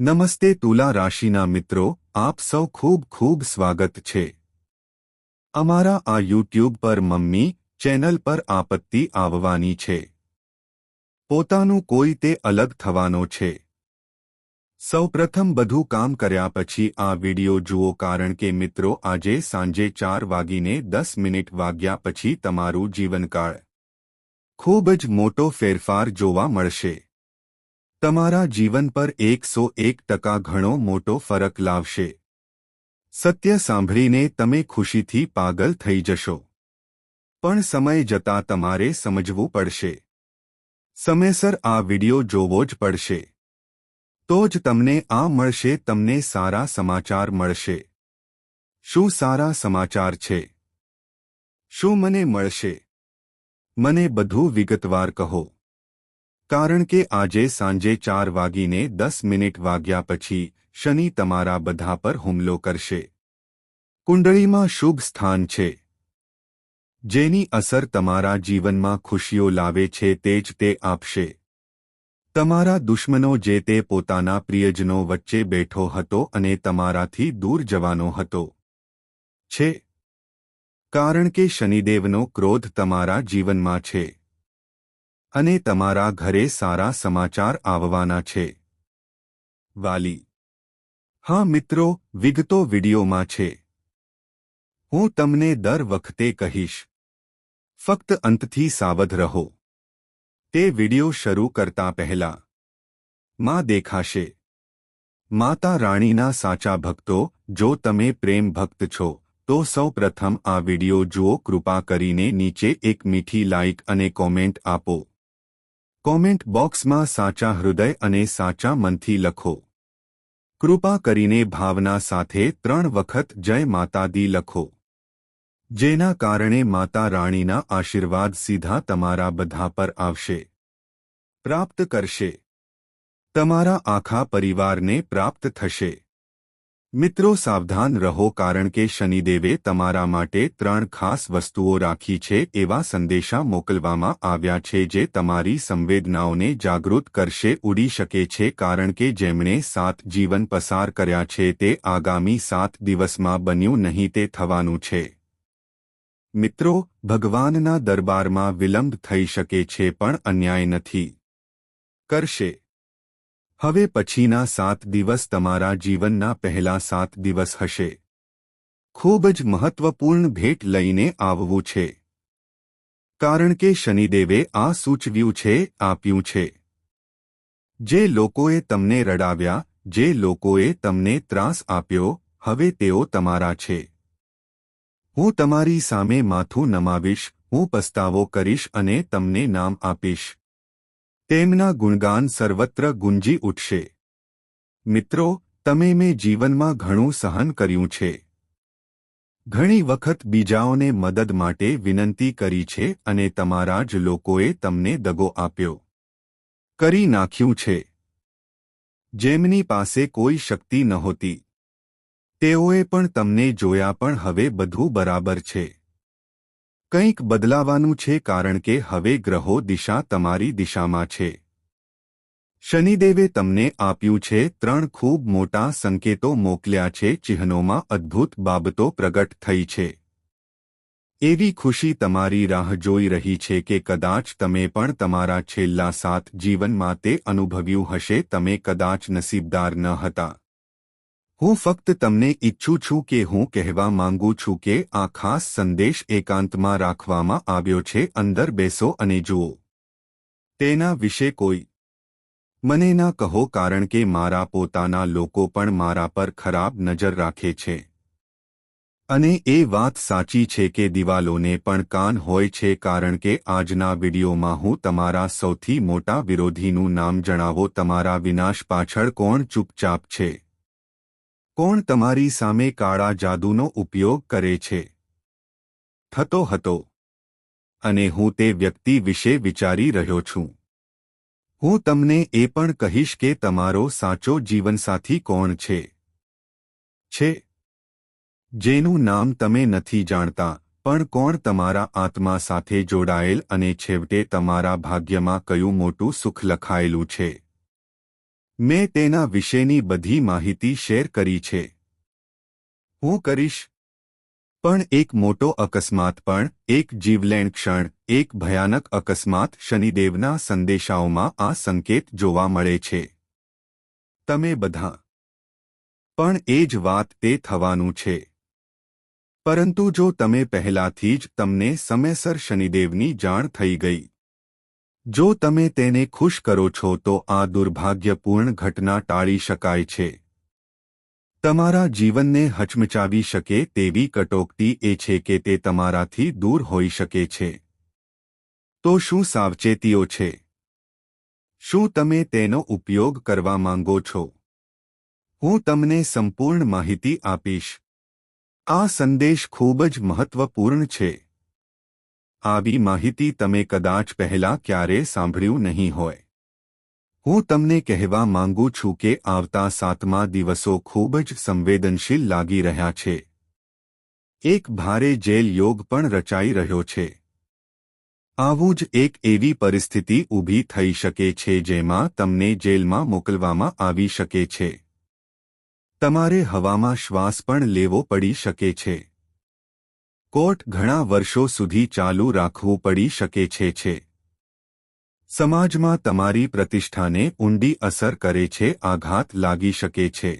નમસ્તે તુલા રાશિના મિત્રો, આપ સૌ ખૂબ ખૂબ સ્વાગત છે અમારા આ યુટ્યુબ પર મમ્મી ચેનલ પર આપત્તિ આવવાની છે. પોતાનું કોઈ તે અલગ થવાનો છે. સૌપ્રથમ બધું કામ કર્યા પછી આ વિડિયો જુઓ, કારણ કે મિત્રો આજે સાંજે 4:10 વાગ્યા પછી તમારું જીવનકાળ ખૂબ જ મોટો ફેરફાર જોવા મળશે. તમારા જીવન પર 101% ઘણો મોટો ફરક લાવશે. સત્ય સાંભળીને તમે ખુશીથી પાગલ થઈ જશો. પણ સમય જતાં તમારે સમજવું પડશે. સમયસર આ વિડિયો જોવો જ પડશે. તો જ તમને આ મળશે, તમને સારા સમાચાર મળશે. શું સારા સમાચાર છે? શું મને મળશે? મને બધું વિગતવાર કહો. કારણ કે આજે સાંજે 4:10 વાગ્યા પછી શનિ તમારા બધા પર હુમલો કરશે. કુંડળીમાં શુભ સ્થાન છે, જેની અસર તમારા જીવનમાં ખુશીઓ લાવે છે તે જ તે આપશે. તમારા દુશ્મનો જે તે પોતાના પ્રિયજનો વચ્ચે બેઠો હતો અને તમારાથી દૂર જવાનો હતો છે, કારણ કે શનિદેવનો ક્રોધ તમારા જીવનમાં છે અને તમારા ઘરે સારા સમાચાર આવવાના છે. વાલી, હા મિત્રો, વિગતો વિડિયોમાં છે. હું તમને દર વખતે કહીશ, ફક્ત અંતથી સાવધ રહો. તે વિડિયો શરૂ કરતા પહેલા માં દેખાશે. માતા રાણીના સાચા ભક્તો, જો તમે પ્રેમ ભક્ત છો તો સૌ પ્રથમ આ વિડિયો જુઓ. કૃપા કરીને નીચે એક મીઠી લાઇક અને કોમેન્ટ આપો. કોમેન્ટ બોક્સમાં સાચા હૃદય અને સાચા મનથી લખો. કૃપા કરીને ભાવના સાથે 3 વખત જય માતા દી લખો, જેના કારણે માતા રાણીના આશીર્વાદ સીધા તમારા બધા પર આવશે, પ્રાપ્ત કરશે. તમારા આખા પરિવારને પ્રાપ્ત થશે. મિત્રો સાવધાન રહો, કારણ કે શનિદેવે તમારા માટે 3 ખાસ વસ્તુઓ રાખી છે. એવા સંદેશા મોકલવામાં આવ્યા છે જે તમારી સંવેદનાઓને જાગૃત કરશે, ઉડી શકે છે, કારણ કે જેમણે 7 જીવન પસાર કર્યા છે તે આગામી 7 દિવસમાં બન્યું નહીં તે થવાનું છે. મિત્રો, ભગવાનના દરબારમાં વિલંબ થઈ શકે છે પણ અન્યાય નથી કરશે. હવે પછીના 7 દિવસ તમારા જીવનના પહેલા 7 દિવસ હશે. ખૂબ જ મહત્વપૂર્ણ ભેટ લઈને આવવું છે, કારણ કે શનિદેવે આ સૂચવ્યું છે, આપ્યું છે. જે લોકોએ તમને રડાવ્યા, જે લોકોએ તમને ત્રાસ આપ્યો, હવે તેઓ તમારા છે. હું તમારી સામે માથું નમાવીશ, હું પસ્તાવો કરીશ અને તમને નામ આપીશ. તેમના ગુણગાન સર્વત્ર ગુંજી ઉઠશે. મિત્રો, તમે મેં જીવનમાં ઘણું સહન કર્યું છે. ઘણી વખત બીજાઓને મદદ માટે વિનંતી કરી છે અને તમારા જ લોકોએ તમને દગો આપ્યો, કરી નાખ્યું છે. જેમની પાસે કોઈ શક્તિ નહોતી, તેઓએ પણ તમને જોયા, પણ હવે બધું બરાબર છે. કંઈક બદલાવાનું છે, કારણ કે હવે ગ્રહો દિશા તમારી દિશામાં છે. શનિદેવે તમને આપ્યું છે 3 ખૂબ મોટા સંકેતો મોકલ્યા છે. ચિહ્નોમાં અદ્ભુત બાબતો પ્રગટ થઈ છે. એવી ખુશી તમારી રાહ જોઈ રહી છે કે કદાચ તમે પણ તમારા છેલ્લા 7 જીવનમાં તે અનુભવ્યું હશે. તમે કદાચ નસીબદાર ન હતા. હું ફક્ત તમને ઈચ્છું છું કે હું કહેવા માંગુ છું કે આ ખાસ સંદેશ એકાંતમાં રાખવામાં આવ્યો છે. અંદર બેસો અને જુઓ. તેના વિશે કોઈ મને ના કહો, કારણ કે મારા પોતાના લોકો પણ મારા પર ખરાબ નજર રાખે છે. અને એ વાત સાચી છે કે દિવાલોને પણ કાન હોય છે, કારણ કે આજના વિડિયોમાં હું તમારા સૌથી મોટા વિરોધીનું નામ જણાવો. તમારા વિનાશ પાછળ કોણ ચૂપચાપ છે? કોણ તમારી સામે કાળા જાદુનો ઉપયોગ કરે છે? થતો હતો. અને હું તે વ્યક્તિ વિશે વિચારી રહ્યો છું. હું તમને એ પણ કહીશ કે તમારો સાચો જીવનસાથી કોણ છે. જેનું નામ તમે નથી જાણતા, પણ કોણ તમારા આત્મા સાથે જોડાયેલ, અને છેવટે તમારા ભાગ્યમાં કયું મોટું સુખ લખાયેલું છે. મેં તેના વિશેની બધી માહિતી શેર કરી છે. હું કરીશ. પણ એક મોટો અકસ્માત પણ, એક જીવલેણ ક્ષણ, એક ભયાનક અકસ્માત. શનિદેવના સંદેશાઓમાં આ સંકેત જોવા મળે છે. તમે બધા પણ એ જ વાત તે થવાનું છે. પરંતુ જો તમે પહેલાથી જ તમને સમયસર શનિદેવની જાણ થઈ ગઈ, જો તમે તેને ખુશ કરો છો તો આ દુર્ભાગ્યપૂર્ણ ઘટના ટાળી શકાય છે. તમારા જીવનને હચમચાવી શકે તેવી કટોકટી એ છે કે તે તમારાથી દૂર હોઈ શકે છે. તો શું સાવચેતીઓ છે? શું તમે તેનો ઉપયોગ કરવા માંગો છો? હું તમને સંપૂર્ણ માહિતી આપીશ. આ સંદેશ ખૂબ જ મહત્વપૂર્ણ છે. આવી માહિતી તમે કદાચ પહેલા ક્યારેય સાંભળ્યું નહીં હોય. હું તમને કહેવા માંગુ છું કે આવતા 7મા દિવસો ખૂબ જ સંવેદનશીલ લાગી રહ્યા છે. એક ભારે જેલ યોગ પણ રચાઈ રહ્યો છે. આવું જ એક એવી પરિસ્થિતિ ઊભી થઈ શકે છે જેમાં તમને જેલમાં મોકલવામાં આવી શકે છે. તમારે હવામાં શ્વાસ પણ લેવો પડી શકે છે. કોર્ટ ઘણા વર્ષો સુધી ચાલુ રાખવું પડી શકે છે. સમાજમાં તમારી પ્રતિષ્ઠાને ઊંડી અસર કરે છે. આઘાત લાગી શકે છે.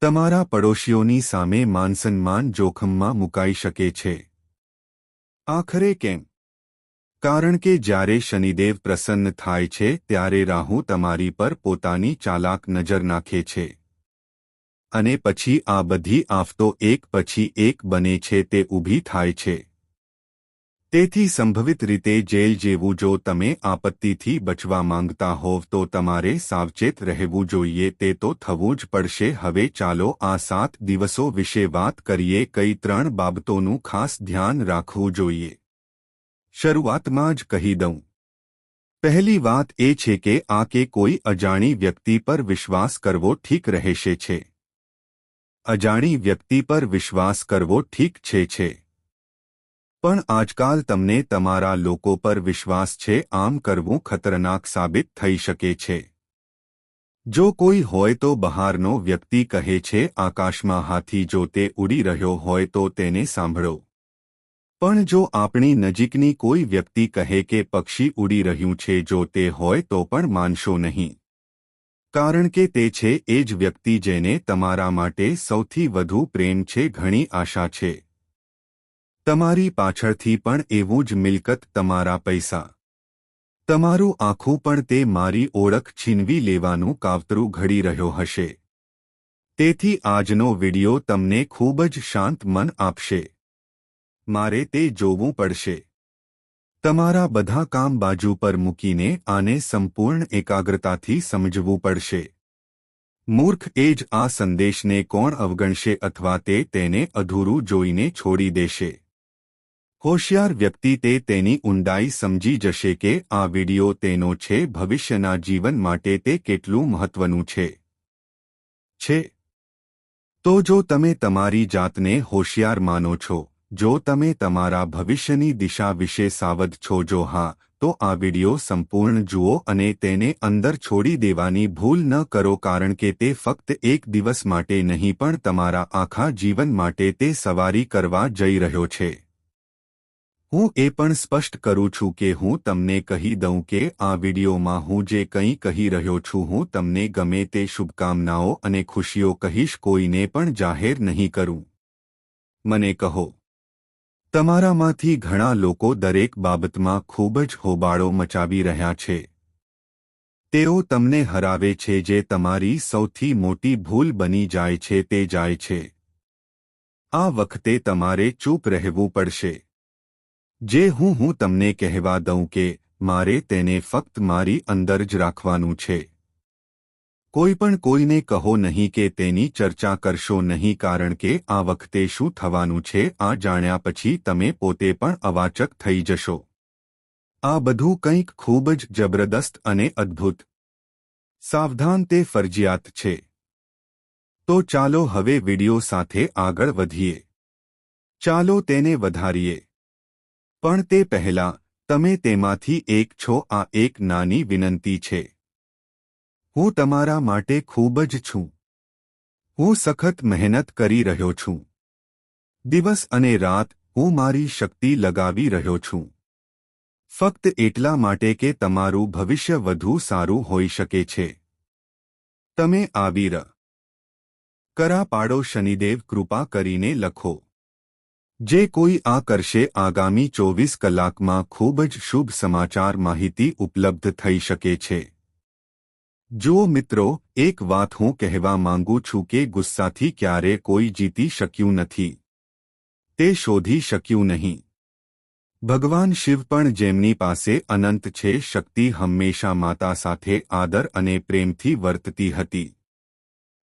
તમારા પડોશીઓની સામે માનસન્માન જોખમમાં મુકાઈ શકે છે. આખરે કેમ? કારણ કે જ્યારે શનિદેવ પ્રસન્ન થાય છે ત્યારે રાહુ તમારી પર પોતાની ચાલાક નજર નાખે છે. અને પછી આ બધી આફતો એક પછી એક બને છે તે ઊભી થાય છે. તેથી સંભવિત રીતે જેલ જેવું જો તમે આપત્તિથી બચવા માંગતા હોવ તો તમારે સાવચેત રહેવું જોઈએ. તે તો થવું જ પડશે. હવે ચાલો આ 7 દિવસો વિશે વાત કરીએ. કઈ 3 બાબતોનું ખાસ ધ્યાન રાખવું જોઈએ. શરૂઆતમાં જ કહી દઉં. પહેલી વાત એ છે કે આ કે કોઈ અજાણી વ્યક્તિ પર વિશ્વાસ કરવો ઠીક રહેશે છે. અજાણી વ્યક્તિ પર વિશ્વાસ કરવો ઠીક છે. પણ આજકાલ તમને તમારા લોકો પર વિશ્વાસ છે. આમ કરવું ખતરનાક સાબિત થઈ શકે છે. જો કોઈ હોય તો બહારનો વ્યક્તિ કહે છે આકાશમાં હાથી. જો તે ઉડી રહ્યો હોય તો તેને સાંભળો. પણ જો આપણી નજીકની કોઈ વ્યક્તિ કહે કે પક્ષી ઉડી રહ્યું છે, જો તે હોય તો પણ માનશો નહીં. કારણ કે તે છે એ જ વ્યક્તિ જેને તમારા માટે સૌથી વધુ પ્રેમ છે, ઘણી આશા છે. તમારી પાછળથી પણ એવું જ મિલકત, તમારા પૈસા, તમારું આખું પણ તે મારી ઓળખ છીનવી લેવાનું કાવતરું ઘડી રહ્યો હશે. તેથી આજનો વિડિયો તમને ખૂબ જ શાંત મન આપશે. મારે તે જોવું પડશે. તમારા બધા કામ બાજુ પર મૂકીને આને સંપૂર્ણ એકાગ્રતાથી સમજવું પડશે. મૂર્ખ એ જ આ સંદેશને કોણ અવગણશે અથવા તેને અધૂરું જોઈને છોડી દેશે. હોશિયાર વ્યક્તિ તેની ઊંડાઈ સમજી જશે કે આ વિડિયો તેનો છે. ભવિષ્યના જીવન માટે તે કેટલું મહત્વનું છે. તો જો તમે તમારી જાતને હોશિયાર માનો છો, જો તમે તમારા ભવિષ્યની દિશા વિશે સાવધ છો, જો હા, તો આ વિડિયો સંપૂર્ણ જુઓ અને તેને અંદર છોડી દેવાની ભૂલ ન કરો. કારણ કે તે ફક્ત એક દિવસ માટે નહીં પણ તમારા આખા જીવન માટે તે સવારી કરવા જઈ રહ્યો છે. હું એ પણ સ્પષ્ટ કરું છું કે હું તમને કહી દઉં કે આ વિડિયોમાં હું જે કંઈ કહી રહ્યો છું, હું તમને ગમે તે શુભકામનાઓ અને ખુશીઓ કહીશ. કોઈને પણ જાહેર નહીં કરું. મને કહો. તમારામાંથી ઘણા લોકો દરેક બાબતમાં ખૂબ જ હોબાળો મચાવી રહ્યા છે. તેઓ તમને હરાવે છે. જે તમારી સૌથી મોટી ભૂલ બની જાય છે તે જાય છે. આ વખતે તમારે ચૂપ રહેવું પડશે. જે હું તમને કહેવા દઉં કે મારે તેને ફક્ત મારી અંદર જ રાખવાનું છે. કોઈ પણ કોઈને કહો નહીં કે તેની ચર્ચા કરશો નહીં. કારણ કે આ વખતે શું થવાનું છે આ જાણ્યા પછી તમે પોતે પણ અવાચક થઈ જશો. આ બધું કંઈક ખૂબ જ જબરદસ્ત અને અદ્ભુત. સાવધાન, તે ફરજિયાત છે. તો ચાલો હવે વિડિયો સાથે આગળ વધીએ. ચાલો તેને વધારીએ. પણ તે પહેલાં તમે તેમાંથી એક છો. આ એક નાની વિનંતી છે. હું તમારા માટે ખૂબ જ છું. હું સખત મહેનત કરી રહ્યો છું. દિવસ અને રાત હું મારી શક્તિ લગાવી રહ્યો છું. ફક્ત એટલા માટે કે તમારું ભવિષ્ય વધુ સારું હોઈ શકે છે. તમે આવી કરા પાડો. શનિદેવ કૃપા કરીને લખો. જે કોઈ આ કરશે આગામી 24 કલાકમાં ખૂબ જ શુભ સમાચાર માહિતી ઉપલબ્ધ થઈ શકે છે. જુઓ મિત્રો, એક વાત હું કહેવા માંગુ છું કે ગુસ્સાથી ક્યારે કોઈ જીતી શક્યું નથી. તે શોધી શક્યું નહીં. ભગવાન શિવ પણ જેમની પાસે અનંત છે શક્તિ હંમેશા માતા સાથે આદર અને પ્રેમથી વર્તતી હતી.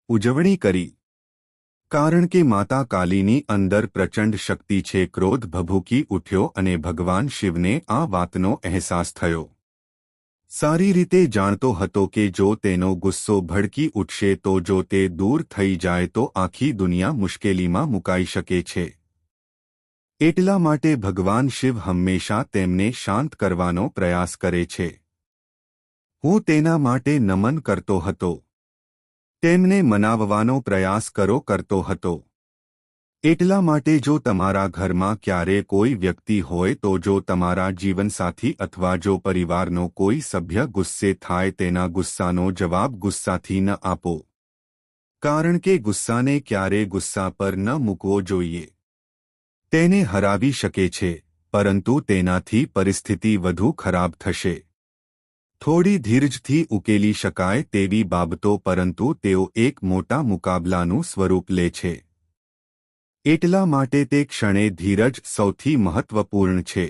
ઉજવણી કરી. કારણ કે માતા કાલીની અંદર પ્રચંડ શક્તિ છે. ક્રોધ ભભૂકી ઉઠ્યો અને ભગવાન શિવને આ વાતનો અહેસાસ થયો. સારી રીતે જાણતો હતો કે જો તેનો ગુસ્સો ભડકી ઉઠશે તો જો તે દૂર થઈ જાય તો આખી દુનિયા મુશ્કેલીમાં મુકાઈ શકે છે. એટલા માટે ભગવાન શિવ હંમેશા તેમને શાંત કરવાનો પ્રયાસ કરે છે. હું તેના માટે નમન કરતો હતો. તેમને મનાવવાનો પ્રયાસ કરતો હતો. એટલા માટે જો તમારા ઘરમાં ક્યારે કોઈ વ્યક્તિ હોય તો જો તમારા જીવનસાથી અથવા જો પરિવારનો કોઈ સભ્ય ગુસ્સે થાય તેના ગુસ્સાનો જવાબ ગુસ્સાથી ન આપો. કારણ કે ગુસ્સાને ક્યારે ગુસ્સા પર ન મૂકવો જોઈએ. તેને હરાવી શકે છે, પરંતુ તેનાથી પરિસ્થિતિ વધુ ખરાબ થશે. થોડી ધીરજથી ઉકેલી શકાય તેવી બાબતો પરંતુ તેઓ એક મોટા મુકાબલાનું સ્વરૂપ લે છે. એટલા માટે તે ક્ષણે ધીરજ સૌથી મહત્વપૂર્ણ છે.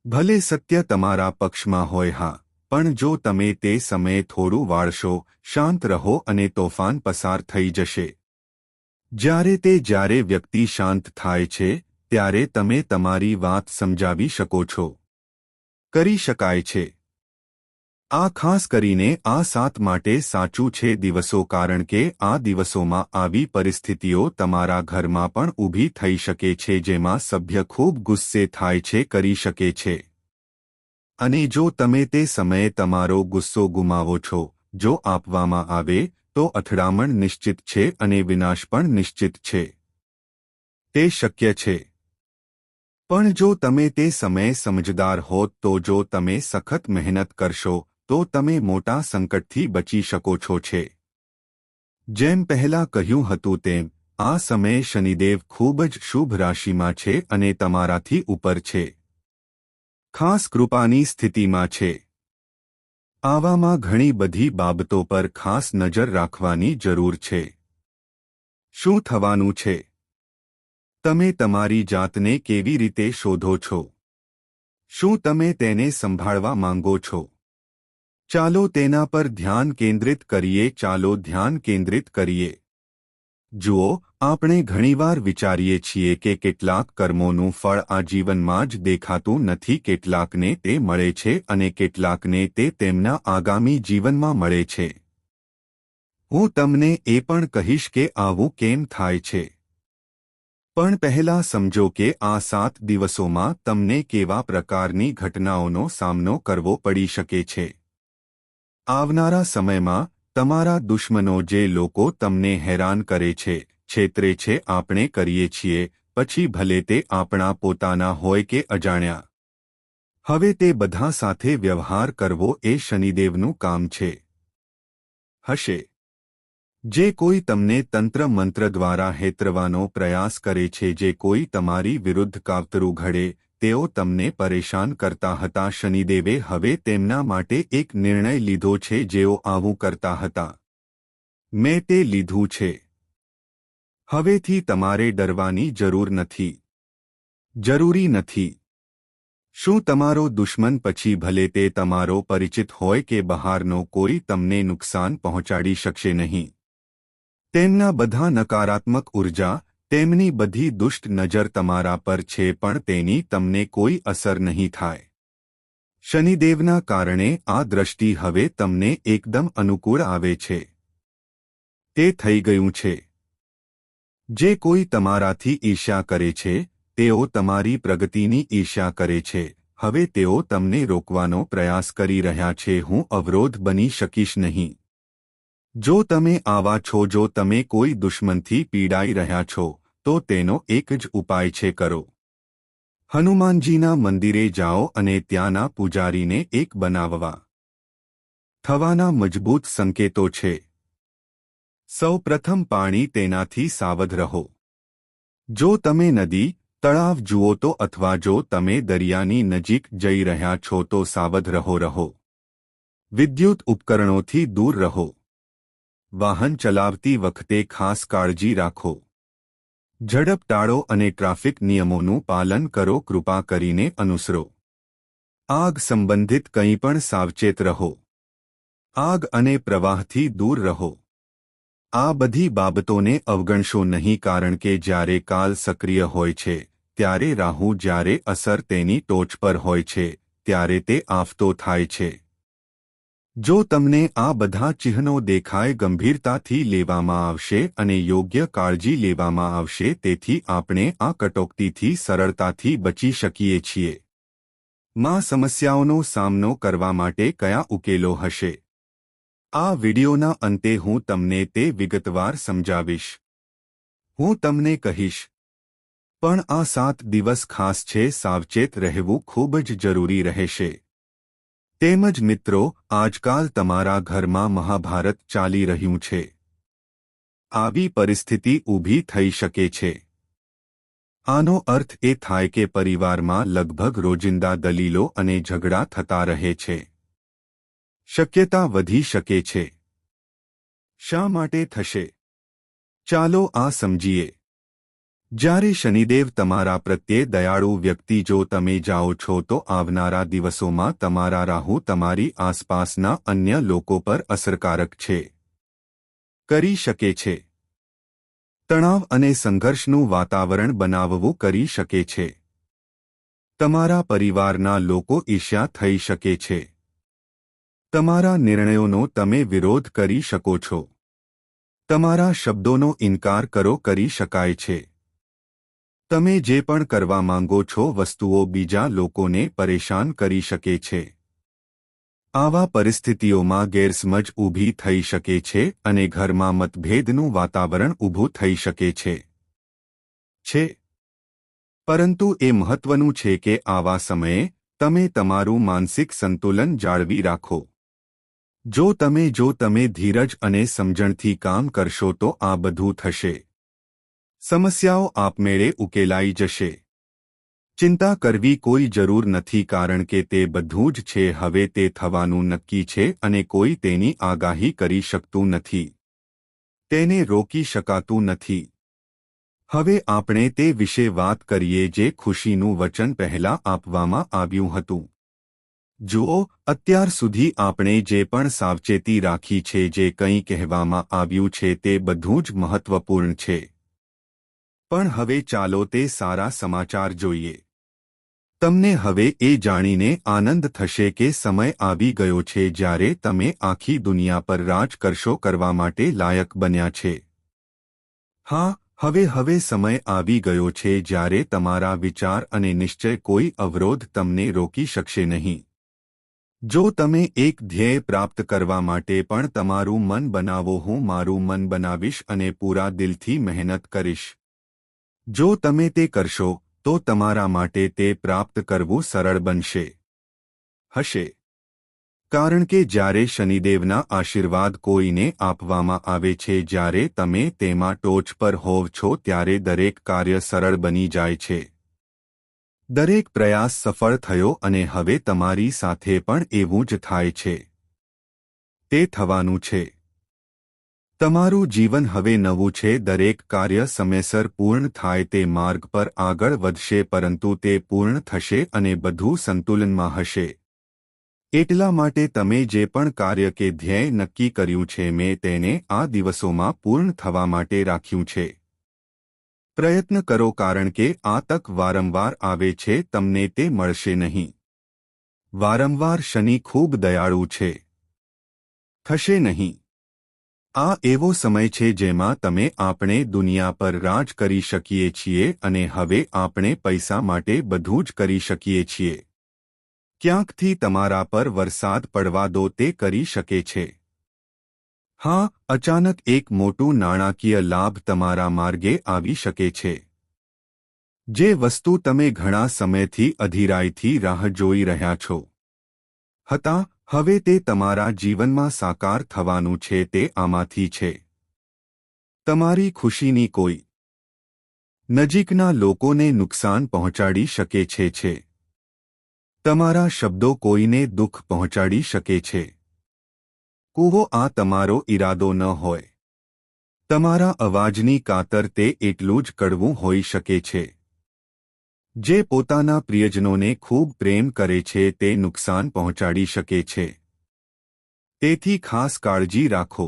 ભલે સત્ય તમારા પક્ષમાં હોય હા, પણ જો તમે તે સમયે થોડું વાળશો, શાંત રહો અને તોફાન પસાર થઈ જશે. જ્યારે વ્યક્તિ શાંત થાય છે ત્યારે તમે તમારી વાત સમજાવી શકો છો. કરી શકાય છે. આ ખાસ કરીને આ સાત માટે સાચું છે દિવસો કારણ કે આ દિવસોમાં આવી પરિસ્થિતિઓ તમારા ઘરમાં પણ ઊભી થઈ શકે છે જેમાં સભ્ય ખૂબ ગુસ્સે થાય છે કરી શકે છે. અને જો તમે તે સમયે તમારો ગુસ્સો ગુમાવો છો, જો આપવામાં આવે તો અથડામણ નિશ્ચિત છે અને વિનાશ પણ નિશ્ચિત છે. તે શક્ય છે. પણ જો તમે તે સમયે સમજદાર હોત તો જો તમે સખત મહેનત કરશો તો તમે મોટા સંકટથી બચી શકો છો. જેમ પહેલા કહ્યું હતું તેમ આ સમયે શનિદેવ ખૂબ જ શુભ રાશિમાં છે અને તમારાથી ઉપર છે. ખાસ કૃપાની સ્થિતિમાં છે. આવામાં ઘણી બધી બાબતો પર ખાસ નજર રાખવાની જરૂર છે. શું થવાનું છે? તમે તમારી જાતને કેવી રીતે શોધો છો? શું તમે તેને સંભાળવા માંગો છો? ચાલો તેના પર ધ્યાન કેન્દ્રિત કરીએ. જુઓ, આપણે ઘણીવાર વિચારીએ છીએ કે કેટલાક કર્મોનું ફળ આ જીવનમાં જ દેખાતું નથી. કેટલાકને તે મળે છે અને કેટલાકને તે તેમના આગામી જીવનમાં મળે છે. હું તમને એ પણ કહીશ કે આવું કેમ થાય છે. પણ પહેલા સમજો કે આ 7 દિવસોમાં તમને કેવા પ્રકારની ઘટનાઓનો સામનો કરવો પડી શકે છે. આવનારા સમયમાં તમારા દુશ્મનો જે લોકો તમને હેરાન કરે છે, છેતરે છે આપણે કરીએ છીએ, પછી ભલે તે આપણા પોતાના હોય કે અજાણ્યા. હવે તે બધા સાથે વ્યવહાર કરવો એ શનિદેવનું કામ છે. હશે. જે કોઈ તમને તંત્ર મંત્ર દ્વારા હેતરવાનો પ્રયાસ કરે છે, જે કોઈ તમારી વિરુદ્ધ કાવતરું ઘડે, તેઓ તમને પરેશાન કરતા હતા. શનિદેવે હવે તેમના માટે એક નિર્ણય લીધો છે. જેઓ આવું કરતા હતા, મેં તે લીધું છે. હવેથી તમારે ડરવાની જરૂરી નથી. શું તમારો દુશ્મન પછી ભલે તે તમારો પરિચિત હોય કે બહારનો કોઈ તમને નુકસાન પહોંચાડી શકશે નહીં. તેમના બધા નકારાત્મક ઉર્જા, તેમની બધી દુષ્ટ નજર તમારા પર છે પણ તેની તમને કોઈ અસર નહીં થાય. શનિદેવના કારણે આ દ્રષ્ટિ હવે તમને એકદમ અનુકૂળ આવે છે. તે થઈ ગયું છે. જે કોઈ તમારાથી ઈર્ષ્યા કરે છે, તેઓ તમારી પ્રગતિની ઈર્ષ્યા કરે છે. હવે તેઓ તમને રોકવાનો પ્રયાસ કરી રહ્યા છે. હું અવરોધ બની શકીશ નહીં. જો તમે આવા છો, જો તમે કોઈ દુશ્મનથી પીડાઈ રહ્યા છો, તો તેનો એક જ ઉપાય છે, કરો. હનુમાનજીના મંદિરે જાઓ અને ત્યાંના પૂજારીને એક બનાવવા. થવાના મજબૂત સંકેતો છે. સૌ પ્રથમ પાણી, તેનાથી સાવધ રહો. જો તમે નદી, તળાવ જુઓ તો અથવા જો તમે દરિયાની નજીક જઈ રહ્યા છો તો સાવધ રહો. વિદ્યુત ઉપકરણોથી દૂર રહો. વાહન ચલાવતી વખતે ખાસ કાળજી રાખો. ઝડપ ટાળો અને ટ્રાફિક નિયમોનું પાલન કરો. કૃપા કરીને અનુસરો. આગ સંબંધિત કંઈ પણ સાવચેત રહો. આગ અને પ્રવાહથી દૂર રહો. આ બધી બાબતોને અવગણશો નહીં, કારણ કે જ્યારે કાલ સક્રિય હોય છે ત્યારે રાહુ, જ્યારે અસર તેની ટોચ પર હોય છે ત્યારે તે આફતો થાય છે. જો તમને આ બધા ચિહ્નો દેખાય, ગંભીરતાથી લેવામાં આવશે અને યોગ્ય કાળજી લેવામાં આવશે. તેથી આપણે આ કટોકટીથી સરળતાથી બચી શકીએ છીએ. માં સમસ્યાઓનો સામનો કરવા માટે કયા ઉકેલો હશે? આ વિડિયોના અંતે હું તમને તે વિગતવાર સમજાવીશ. હું તમને કહીશ. પણ આ 7 દિવસ ખાસ છે. સાવચેત રહેવું ખૂબ જ જરૂરી રહેશે. તેમજ મિત્રો, આજકાલ તમારા ઘરમાં મહાભારત ચાલી રહ્યું છે. આવી પરિસ્થિતિ ઊભી થઈ શકે છે. આનો અર્થ એ થાય કે પરિવારમાં લગભગ રોજિંદા દલીલો અને ઝઘડા થતા રહે છે. શક્યતા વધી શકે છે. શા માટે થશે? ચાલો આ સમજીએ. જ્યારે શનિદેવ તમારા પ્રત્યે દયાળુ વ્યક્તિ, જો તમે જાઓ છો તો આવનારા દિવસોમાં તમારા રાહુ તમારી આસપાસના અન્ય લોકો પર અસરકારક છે. કરી શકે છે. તણાવ અને સંઘર્ષનું વાતાવરણ બનાવવું કરી શકે છે. તમારા પરિવારના લોકો ઈર્ષ્યા થઈ શકે છે. તમારા નિર્ણયોનો તમે વિરોધ કરી શકો છો. તમારા શબ્દોનો ઇનકાર કરી શકાય છે. તમે જે પણ કરવા માંગો છો વસ્તુઓ બીજા લોકોને પરેશાન કરી શકે છે. આવા પરિસ્થિતિઓમાં ગેરસમજ ઊભી થઈ શકે છે અને ઘરમાં મતભેદનું વાતાવરણ ઊભું થઈ શકે છે. પરંતુ એ મહત્વનું છે કે આવા સમયે તમે તમારું માનસિક સંતુલન જાળવી રાખો. જો તમે ધીરજ અને સમજણથી કામ કરશો તો આ બધું થશે. સમસ્યાઓ આપમેળે ઉકેલાઈ જશે. ચિંતા કરવી કોઈ જરૂર નથી, કારણ કે તે બધું જ છે. હવે તે થવાનું નક્કી છે અને કોઈ તેની આગાહી કરી શકતું નથી. તેને રોકી શકાતું નથી. હવે આપણે તે વિશે વાત કરીએ જે ખુશીનું વચન પહેલા આપવામાં આવ્યું હતું. જુઓ, અત્યાર સુધી આપણે જે પણ સાવચેતી રાખી છે, જે કંઈ કહેવામાં આવ્યું છે તે બધું જ મહત્વપૂર્ણ છે. પણ હવે ચાલો તે સારા સમાચાર જોઈએ. તમને હવે એ જાણીને આનંદ થશે કે સમય આવી ગયો છે જ્યારે તમે આખી દુનિયા પર રાજ કરવા માટે લાયક બન્યા છે. હા, હવે સમય આવી ગયો છે જ્યારે તમારા વિચાર અને નિશ્ચય, કોઈ અવરોધ તમને રોકી શકશે નહીં. જો તમે એક ધ્યેય પ્રાપ્ત કરવા માટે પણ તમારું મન બનાવો, હું મારું મન બનાવીશ અને પૂરા દિલથી મહેનત કરીશ. જો તમે તે કરશો તો તમારા માટે તે પ્રાપ્ત કરવું સરળ હશે. કારણ કે જ્યારે શનિદેવના આશીર્વાદ કોઈને આપવામાં આવે છે, જ્યારે તમે તેમાં ટોચ પર હોવ છો, ત્યારે દરેક કાર્ય સરળ બની જાય છે. દરેક પ્રયાસ સફળ થયો અને હવે તમારી સાથે પણ એવું જ થાય છે. તે થવાનું છે. તમારું જીવન હવે નવું છે. દરેક કાર્ય સમયસર પૂર્ણ થાય. તે માર્ગ પર આગળ વધશે, પરંતુ તે પૂર્ણ થશે અને બધું સંતુલનમાં હશે. એટલા માટે તમે જે પણ કાર્ય કે ધ્યેય નક્કી કર્યું છે, મેં તેને આ દિવસોમાં પૂર્ણ થવા માટે રાખ્યું છે. પ્રયત્ન કરો, કારણ કે આ તક વારંવાર આવે છે, તમને તે મળશે નહીં. વારંવાર શનિ ખૂબ દયાળુ છે. થશે નહીં. આ એવો સમય છે જેમાં આપણે દુનિયા પર રાજ કરી શકીએ છીએ અને હવે આપણે પૈસા માટે બધું જ કરી શકીએ છીએ. ક્યાંકથી તમારા પર વરસાદ પડવા દો તે કરી શકે છે. હા, અચાનક એક મોટું નાણાકીય લાભ તમારા માર્ગે આવી શકે છે. જે વસ્તુ તમે ઘણા સમયથી અધીરાઈથી રાહ જોઈ રહ્યા છો હતા, હવે તે તમારા જીવનમાં સાકાર થવાનું છે. તે આમાંથી છે. તમારી ખુશીની કોઈ નજીકના લોકોને નુકસાન પહોંચાડી શકે છે. તમારા શબ્દો કોઈને દુઃખ પહોંચાડી શકે છે. કૂવો આ તમારો ઈરાદો ન હોય. તમારા અવાજની કાતર તે એટલું જ કડવું હોઈ શકે છે. જે પોતાના પ્રિયજનોને ખૂબ પ્રેમ કરે છે તે નુકસાન પહોંચાડી શકે છે. તેથી ખાસ કાળજી રાખો.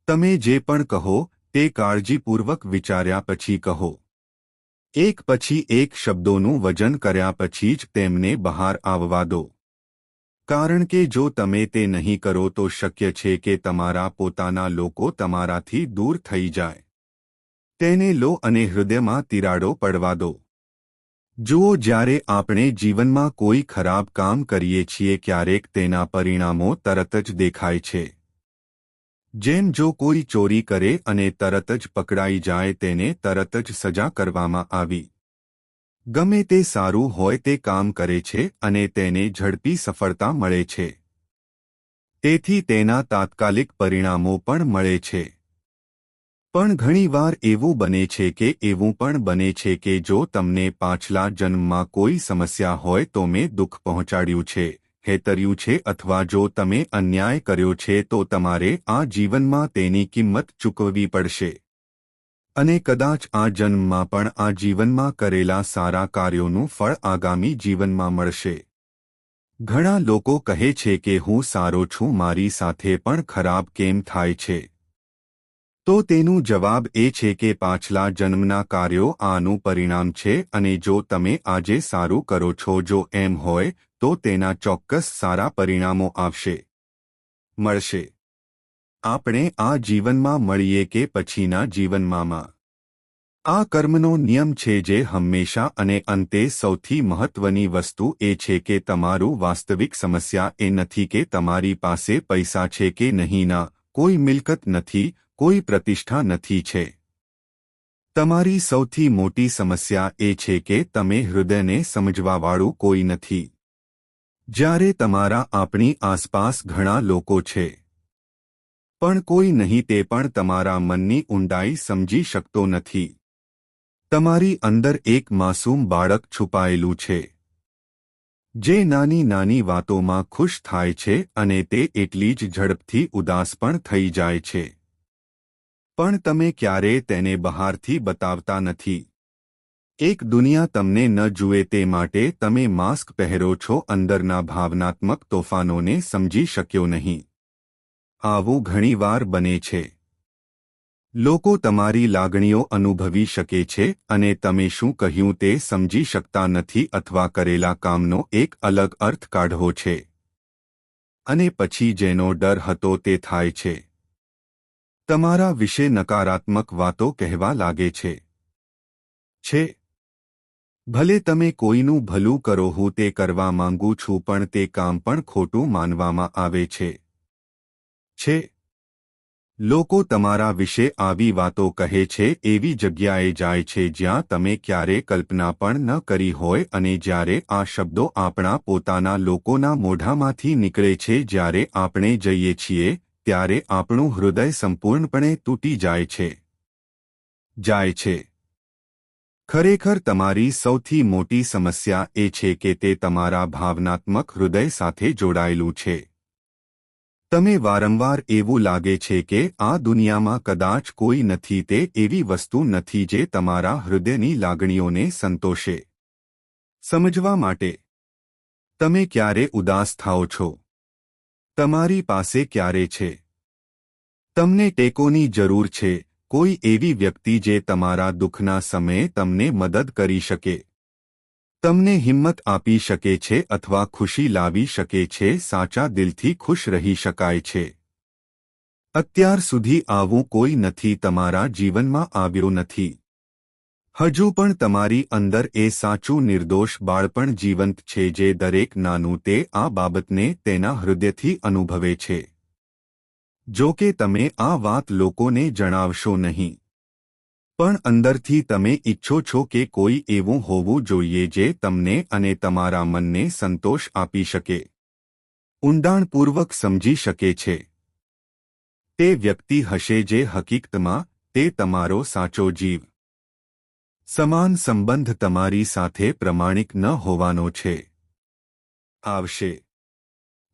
તમે જે પણ કહો તે કાળજીપૂર્વક વિચાર્યા પછી કહો. એક પછી એક શબ્દોનું વજન કર્યા પછી જ તેમને બહાર આવવા દો. કારણ કે જો તમે તે નહીં કરો તો શક્ય છે કે તમારા પોતાના લોકો તમારાથી દૂર થઈ જાય. તેને લો અને હૃદયમાં તિરાડો પડવા દો. જુઓ, જ્યારે આપણે જીવનમાં કોઈ ખરાબ કામ કરીએ છીએ ક્યારેક તેના પરિણામો તરત જ દેખાય છે. જેમ જો કોઈ ચોરી કરે અને તરત જ પકડાઈ જાય તેને તરત જ સજા કરવામાં આવી. ગમે તે સારું હોય તે કામ કરે છે અને તેને ઝડપી સફળતા મળે છે. તેથી તેના તાત્કાલિક પરિણામો પણ મળે છે. પણ ઘણીવાર એવું બને છે કે એવું પણ બને છે કે જો તમને પાછલા જન્મમાં કોઈ સમસ્યા હોય તો મેં દુઃખ પહોંચાડ્યું છે, હેતર્યું છે અથવા જો તમે અન્યાય કર્યો છે તો તમારે આ જીવનમાં તેની કિંમત ચૂકવવી પડશે. અને કદાચ આ જન્મમાં પણ આ જીવનમાં કરેલા સારા કાર્યોનું ફળ આગામી જીવનમાં મળશે. ઘણા લોકો કહે છે કે હું સારો છું, મારી સાથે પણ ખરાબ કેમ થાય છે? તો તેનું જવાબ એ છે કે પાછલા જન્મના કાર્યો આનું પરિણામ છે અને જો તમે આજે સારું કરો છો, જો એમ હોય તો તેના ચોક્કસ સારા પરિણામો મળશે. આપણે આ જીવનમાં મળીએ કે પછીના જીવનમાં. આ કર્મનો નિયમ છે જે હંમેશા અને અંતે સૌથી મહત્વની વસ્તુ એ છે કે તમારું વાસ્તવિક સમસ્યા એ નથી કે તમારી પાસે પૈસા છે કે નહીં, ના, કોઈ મિલકત નથી, કોઈ પ્રતિષ્ઠા નથી છે. તમારી સૌથી મોટી સમસ્યા એ છે કે તમે હૃદયને સમજવાવાળું કોઈ નથી. જ્યારે તમારા આપણી આસપાસ ઘણા લોકો છે પણ કોઈ નહીં, તે પણ તમારા મનની ઊંડાઈ સમજી શકતો નથી. તમારી અંદર એક માસૂમ બાળક છુપાયેલું છે જે નાની નાની વાતોમાં ખુશ થાય છે અને તે એટલી જ ઝડપથી ઉદાસ પણ થઈ જાય છે. પણ તમે ક્યારેય તેને બહારથી બતાવતા નથી. એક દુનિયા તમને ન જુએ તે માટે તમે માસ્ક પહેરો છો, અંદરના ભાવનાત્મક તોફાનોને સમજી શક્યો નહીં. આવું ઘણીવાર બને છે. લોકો તમારી લાગણીઓ અનુભવી શકે છે અને તમે શું કહ્યું તે સમજી શકતા નથી અથવા કરેલા કામનો એક અલગ અર્થ કાઢો છે. અને પછી જેનો ડર હતો તે થાય છે. તમારા વિશે નકારાત્મક વાતો કહેવા લાગે છે. ભલે તમે કોઈનું ભલું કરો, હું તે કરવા માંગુ છું, પણ તે કામ પણ ખોટું માનવામાં આવે છે. લોકો તમારા વિશે આવી વાતો કહે છે એવી જગ્યાએ જાય છે જ્યાં તમે ક્યારે કલ્પના પણ ન કરી હોય અને જ્યારે આ શબ્દો આપણા પોતાના લોકોના મોઢામાંથી નીકળે છે, જ્યારે આપણે જઈએ છીએ ત્યારે આપણું હૃદય સંપૂર્ણપણે તૂટી જાય છે. ખરેખર તમારી સૌથી મોટી સમસ્યા એ છે કે તે તમારા ભાવનાત્મક હૃદય સાથે જોડાયેલું છે. તમે વારંવાર એવું લાગે છે કે આ દુનિયામાં કદાચ કોઈ નથી, તે એવી વસ્તુ નથી જે તમારા હૃદયની લાગણીઓને સંતોષે. સમજવા માટે તમે ક્યારે ઉદાસ થાઓ છો? તમારી પાસે ક્યારે છે? તમને ટેકોની જરૂર છે, કોઈ એવી વ્યક્તિ જે તમારા દુઃખના સમયે તમને મદદ કરી શકે, તમને હિંમત આપી શકે છે અથવા ખુશી લાવી શકે છે. સાચા દિલથી ખુશ રહી શકાય છે. અત્યાર સુધી આવું કોઈ નથી તમારા જીવનમાં આવ્યું નથી. હજુ પણ તમારી અંદર એ સાચું નિર્દોષ બાળપણ જીવંત છે જે દરેક નાનું તે આ બાબતને તેના હૃદયથી અનુભવે છે. જો કે તમે આ વાત લોકોને જણાવશો નહીં, પણ અંદરથી તમે ઈચ્છો છો કે કોઈ એવું હોવું જોઈએ જે તમને અને તમારા મનને સંતોષ આપી શકે, ઊંડાણપૂર્વક સમજી શકે છે. તે વ્યક્તિ હશે જે હકીકતમાં તે તમારો સાચો જીવ. સમાન સંબંધ તમારી સાથે પ્રમાણિક ન હોવાનો છે. આવશે.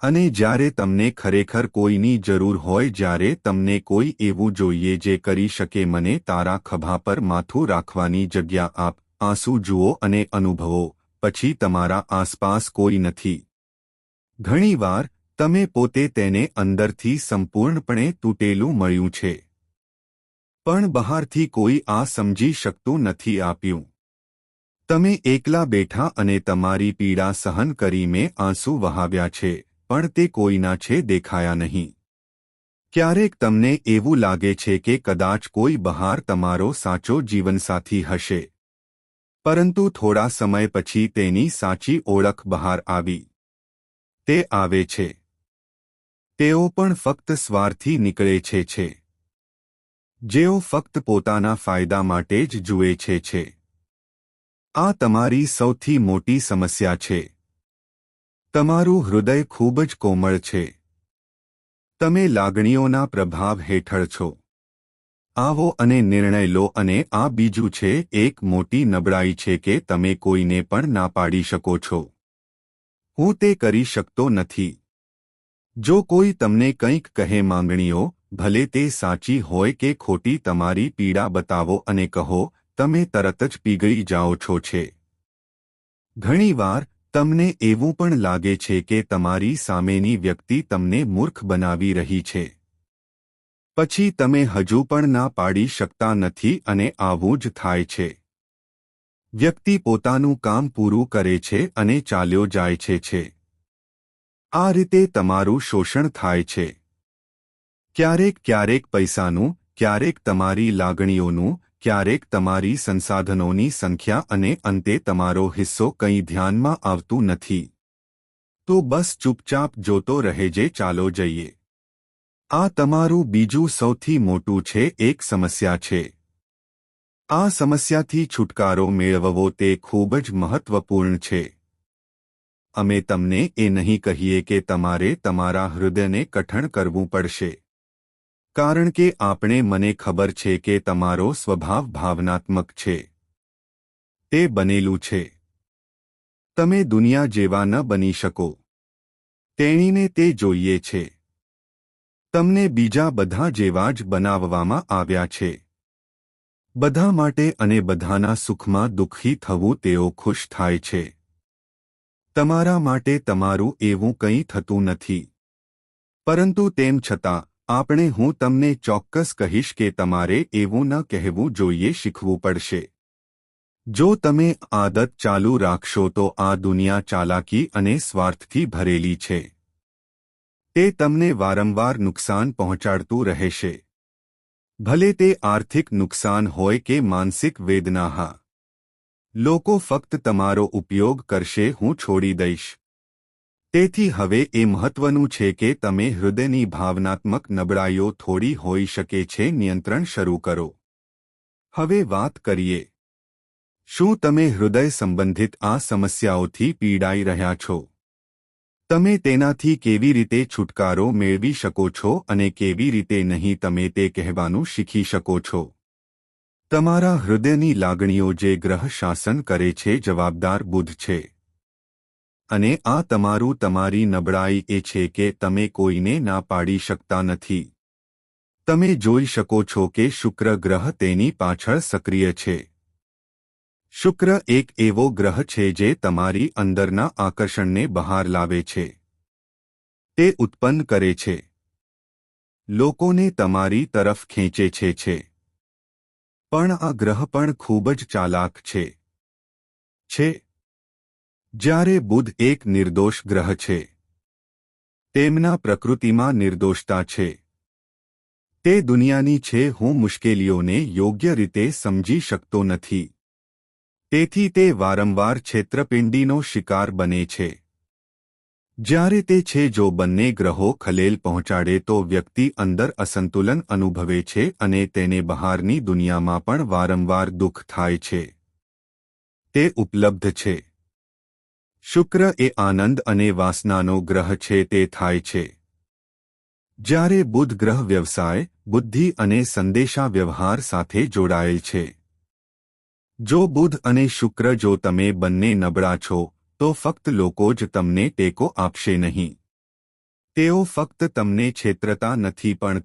અને જ્યારે તમને ખરેખર કોઈની જરૂર હોય, જ્યારે તમને કોઈ એવું જોઈએ જે કરી શકે, મને તારા ખભા પર માથું રાખવાની જગ્યા આપ, આંસુ જુઓ અને અનુભવો, પછી તમારા આસપાસ કોઈ નથી. ઘણીવાર તમે પોતે તેને અંદરથી સંપૂર્ણપણે તૂટેલું મળ્યું છે, પણ બહારથી કોઈ આ સમજી શકતું નથી આપ્યું. તમે એકલા બેઠા અને તમારી પીડા સહન કરી મેં આંસુ વહાવ્યા છે, પણ તે કોઈના છે દેખાયા નહીં. ક્યારેક તમને એવું લાગે છે કે કદાચ કોઈ બહાર તમારો સાચો જીવનસાથી હશે, પરંતુ થોડા સમય પછી તેની સાચી ઓળખ બહાર આવી. તે આવે છે. તેઓ પણ ફક્ત સ્વાર્થી નીકળે છે. જેઓ ફક્ત પોતાના ફાયદા માટે જ જુએ છે. આ તમારી સૌથી મોટી સમસ્યા છે. તમારું હૃદય ખૂબ જ કોમળ છે. તમે લાગણીઓના પ્રભાવ હેઠળ છો. આવો અને નિર્ણય લો. અને આ બીજું છે, એક મોટી નબળાઈ છે કે તમે કોઈને પણ ના પાડી શકો છો. હું તે કરી શકતો નથી. જો કોઈ તમને કંઈક કહે, માંગણીઓ, ભલે તે સાચી હોય કે ખોટી, તમારી પીડા બતાવો અને કહો, તમે તરત જ પીગળી જાઓ છો છે. ઘણીવાર તમને એવું પણ લાગે છે કે તમારી સામેની વ્યક્તિ તમને મૂર્ખ બનાવી રહી છે. પછી તમે હજુ પણ ના પાડી શકતા નથી અને આવું જ થાય છે. વ્યક્તિ પોતાનું કામ પૂરું કરે છે અને ચાલ્યો જાય છે. આ રીતે તમારું શોષણ થાય છે. ક્યારેક પૈસાનું, ક્યારેક તમારી લાગણીઓનું, ક્યારેક તમારી સંસાધનોની સંખ્યા, અને અંતે તમારો હિસ્સો કંઈ ધ્યાનમાં આવતું નથી. તો બસ ચૂપચાપ જોતો રહેજે. ચાલો જઈએ. આ તમારું બીજું સૌથી મોટું છે. એક સમસ્યા છે. આ સમસ્યાથી છુટકારો મેળવવો તે ખૂબ જ મહત્વપૂર્ણ છે. અમે તમને એ નહીં કહીએ કે તમારે તમારા હૃદયને કઠણ કરવું પડશે, કારણ કે મને ખબર છે કે તમારો સ્વભાવ ભાવનાત્મક છે. તે બનેલું છે. તમે દુનિયા જેવા ન બની શકો. તેણીને તે જોઈએ છે. તમને બીજા બધા જેવા જ બનાવવામાં આવ્યા છે. બધા માટે અને બધાના સુખમાં દુઃખી થવું. તેઓ ખુશ થાય છે. તમારા માટે તમારું એવું કંઈ થતું નથી. પરંતુ તેમ છતાં હું તમને ચોક્કસ કહીશ કે તમારે એવું ન કહેવું જોઈએ. શીખવું પડશે. જો તમે આદત ચાલુ રાખશો તો આ દુનિયા ચાલાકી અને સ્વાર્થથી ભરેલી છે. તે તમને વારંવાર નુકસાન પહોંચાડતું રહેશે. ભલે તે આર્થિક નુકસાન હોય કે માનસિક વેદના. લોકો ફક્ત તમારો ઉપયોગ કરશે. હું છોડી દઈશ. તેથી હવે એ મહત્વનું છે કે તમે હૃદયની ભાવનાત્મક નબળાઈઓ થોડી હોઈ શકે છે નિયંત્રણ શરૂ કરો. હવે વાત કરીએ. શું તમે હૃદય સંબંધિત આ સમસ્યાઓથી પીડાઈ રહ્યા છો? તમે તેનાથી કેવી રીતે છુટકારો મેળવી શકો છો અને કેવી રીતે નહીં તમે તે કહેવાનું શીખી શકો છો? તમારા હૃદયની લાગણીઓ જે ગ્રહ શાસન કરે છે જવાબદાર બુધ છે. અને આ તમારી નબળાઈ એ છે કે તમે કોઈને ના પાડી શકતા નથી. તમે જોઈ શકો છો કે શુક્ર ગ્રહ તેની પાછળ સક્રિય છે. શુક્ર એક એવો ગ્રહ છે જે તમારી અંદરના આકર્ષણને બહાર લાવે છે. તે ઉત્પન્ન કરે છે. લોકોને તમારી તરફ ખેંચે છે. પણ આ ગ્રહ પણ ખૂબ જ ચાલાક છે. જ્યારે બુધ એક નિર્દોષ ગ્રહ છે. તેમના પ્રકૃતિમાં નિર્દોષતા છે. તે દુનિયાની છે. હું મુશ્કેલીઓને યોગ્ય રીતે સમજી શકતો નથી. તેથી તે વારંવાર છેતરપિંડીનો શિકાર બને છે. જ્યારે તે છે જો બંને ગ્રહો ખલેલ પહોંચાડે તો વ્યક્તિ અંદર અસંતુલન અનુભવે છે અને તેને બહારની દુનિયામાં પણ વારંવાર દુઃખ થાય છે. તે ઉપલબ્ધ છે. શુક્ર એ આનંદ અને વાસનાનો ગ્રહ છે. તે થાય છે જ્યારે બુધ ગ્રહ વ્યવસાય, બુદ્ધિ અને સંદેશા વ્યવહાર સાથે જોડાયેલ છે. જો બુધ અને શુક્ર જો તમે બંને નબળા છો તો ફક્ત લોકો જ તમને ટેકો આપશે નહીં. તેઓ ફક્ત તમને છેતરતા નથી પણ